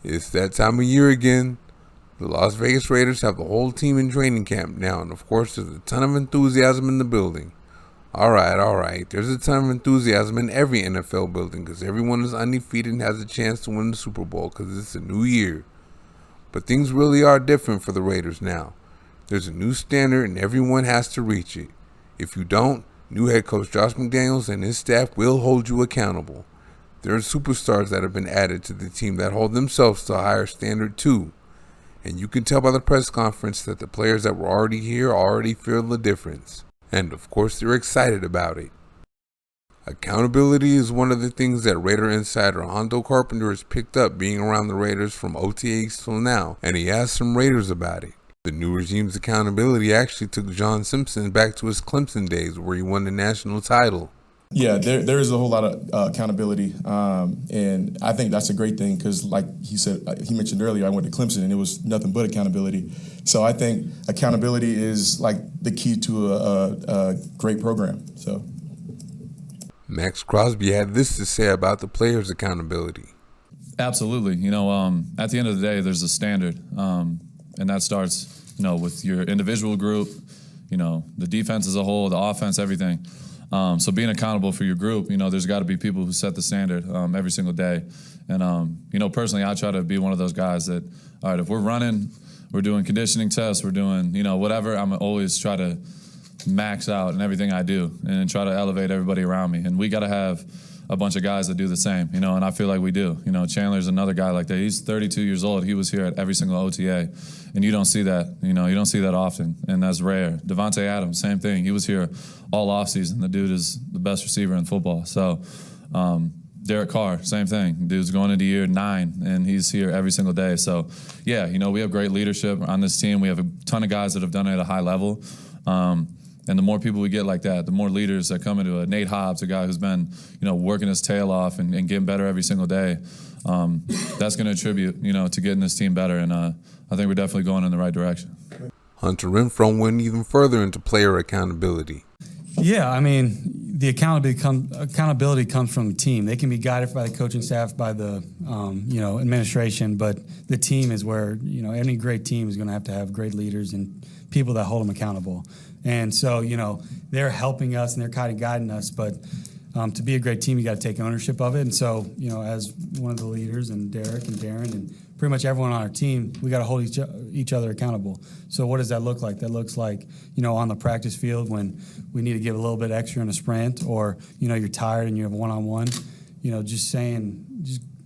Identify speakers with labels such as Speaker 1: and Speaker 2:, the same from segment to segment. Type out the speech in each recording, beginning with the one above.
Speaker 1: It's that time of year again. The Las Vegas Raiders have the whole team in training camp now, and of course, there's a ton of enthusiasm in the building. Alright. There's a ton of enthusiasm in every NFL building because everyone is undefeated and has a chance to win the Super Bowl because it's a new year. But things really are different for the Raiders now. There's a new standard and everyone has to reach it. If you don't, new head coach Josh McDaniels and his staff will hold you accountable. There are superstars that have been added to the team that hold themselves to a higher standard too. And you can tell by the press conference that the players that were already here already feel the difference. And of course they're excited about it. Accountability is one of the things that Raider insider Hondo Carpenter has picked up being around the Raiders from OTAs till now, and he asked some Raiders about it. The new regime's accountability actually took John Simpson back to his Clemson days where he won the national title.
Speaker 2: Yeah, there is a whole lot of accountability, and I think that's a great thing because, like he mentioned earlier, I went to Clemson and it was nothing but accountability. So I think accountability is like the key to a great program. So
Speaker 1: Max Crosby had this to say about the players' accountability.
Speaker 3: Absolutely. At the end of the day, there's a standard, and that starts, with your individual group, the defense as a whole, the offense, everything. So being accountable for your group, there's got to be people who set the standard every single day. And, personally, I try to be one of those guys that, all right, if we're running, we're doing conditioning tests, we're doing, whatever, I'm always try to max out in everything I do and try to elevate everybody around me. And we got to have a bunch of guys that do the same, and I feel like we do. Chandler's another guy like that. He's 32 years old. He was here at every single OTA, and you don't see that. You don't see that often, and that's rare. Devontae Adams, same thing. He was here all offseason. The dude is the best receiver in football. So Derek Carr, same thing. Dude's going into year 9, and he's here every single day. So, yeah, we have great leadership on this team. We have a ton of guys that have done it at a high level. And the more people we get like that, the more leaders that come into it. Nate Hobbs, a guy who's been, working his tail off and getting better every single day. That's going to attribute, to getting this team better. And I think we're definitely going in the right direction.
Speaker 1: Hunter Renfrow went even further into player accountability.
Speaker 4: Yeah, the accountability comes from the team. They can be guided by the coaching staff, by the administration, but the team is where any great team is going to have great leaders and people that hold them accountable. And so they're helping us and they're kind of guiding us, but to be a great team, you got to take ownership of it. And so as one of the leaders, and Derek and Darren and pretty much everyone on our team, we got to hold each other accountable. So what does that look like? That looks like, on the practice field when we need to give a little bit extra in a sprint, or, you're tired and you have one-on-one, just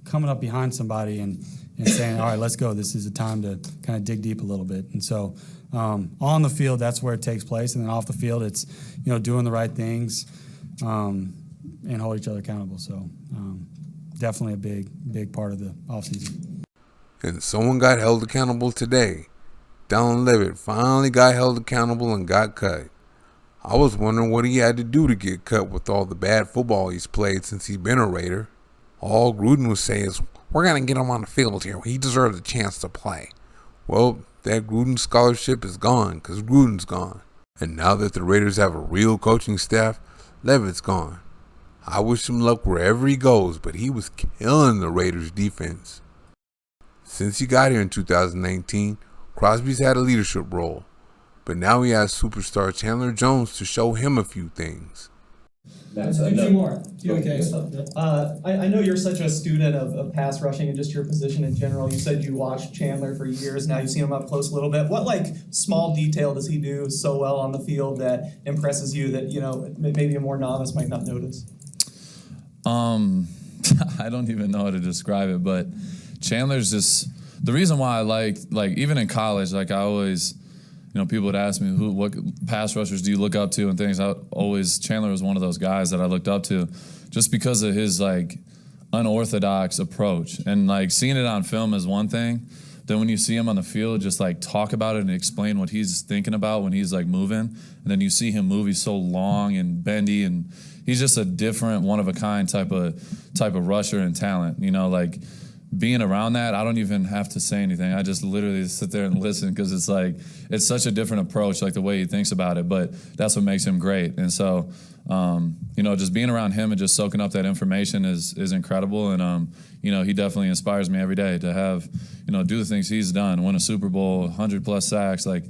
Speaker 4: coming up behind somebody and saying, all right, let's go. This is the time to kind of dig deep a little bit. And so on the field, that's where it takes place. And then off the field, it's, doing the right things and hold each other accountable. So definitely a big part of the offseason.
Speaker 1: And someone got held accountable today. Dallin Leavitt finally got held accountable and got cut. I was wondering what he had to do to get cut with all the bad football he's played since he's been a Raider. All Gruden was saying is, we're going to get him on the field here. He deserves a chance to play. Well, that Gruden scholarship is gone because Gruden's gone. And now that the Raiders have a real coaching staff, Leavitt's gone. I wish him luck wherever he goes, but he was killing the Raiders' defense. Since he got here in 2019, Crosby's had a leadership role, but now he has superstar Chandler Jones to show him a few things.
Speaker 5: Two more. Okay. I know you're such a student of pass rushing and just your position in general. You said you watched Chandler for years. Now you've seen him up close a little bit. What small detail does he do so well on the field that impresses you that maybe a more novice might not notice?
Speaker 3: I don't even know how to describe it, but Chandler's just the reason why I like even in college, I always. People would ask me, what pass rushers do you look up to and things. Chandler was one of those guys that I looked up to just because of his, unorthodox approach. And, seeing it on film is one thing. Then when you see him on the field, just, talk about it and explain what he's thinking about when he's, moving. And then you see him move. He's so long and bendy, and he's just a different, one-of-a-kind type of rusher and talent. being around that, I don't even have to say anything. I just literally sit there and listen because it's like, it's such a different approach, like the way he thinks about it, but that's what makes him great. And so, you know, just being around him and just soaking up that information is incredible. And, you know, he definitely inspires me every day to have, you know, do the things he's done, win a Super Bowl, 100+ sacks. Like,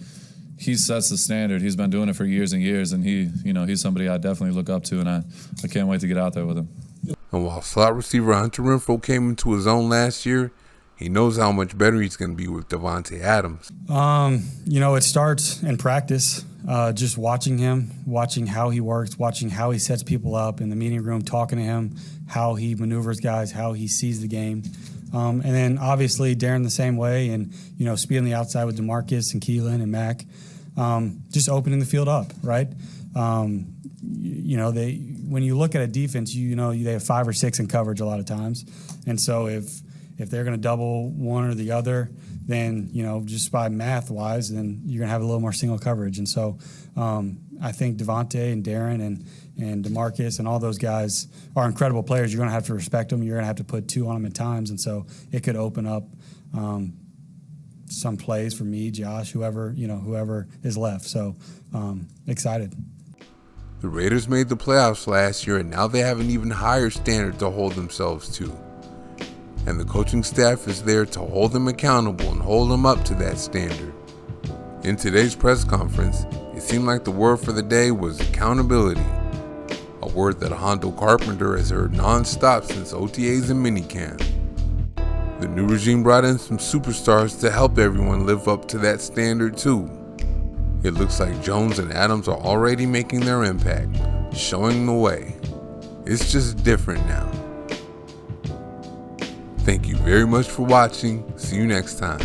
Speaker 3: he sets the standard. He's been doing it for years and years, and he's somebody I definitely look up to, and I can't wait to get out there with him.
Speaker 1: And while slot receiver Hunter Renfrow came into his own last year, he knows how much better he's going to be with Davante Adams.
Speaker 4: You know, it starts in practice, just watching him, watching how he works, watching how he sets people up in the meeting room, talking to him, how he maneuvers guys, how he sees the game. And then obviously Darren the same way, and, you know, speed on the outside with DeMarcus and Keelan and Mac, just opening the field up, right? You know, when you look at a defense, you know, they have 5 or 6 in coverage a lot of times. And so if they're going to double one or the other, then, you know, just by math-wise, then you're going to have a little more single coverage. And so I think Davante and Darren and DeMarcus and all those guys are incredible players. You're going to have to respect them. You're going to have to put 2 on them at times. And so it could open up some plays for me, Josh, whoever is left. So excited.
Speaker 1: The Raiders made the playoffs last year, and now they have an even higher standard to hold themselves to. And the coaching staff is there to hold them accountable and hold them up to that standard. In today's press conference, it seemed like the word for the day was accountability, a word that Hondo Carpenter has heard nonstop since OTAs and minicamp. The new regime brought in some superstars to help everyone live up to that standard too. It looks like Jones and Adams are already making their impact, showing the way. It's just different now. Thank you very much for watching. See you next time.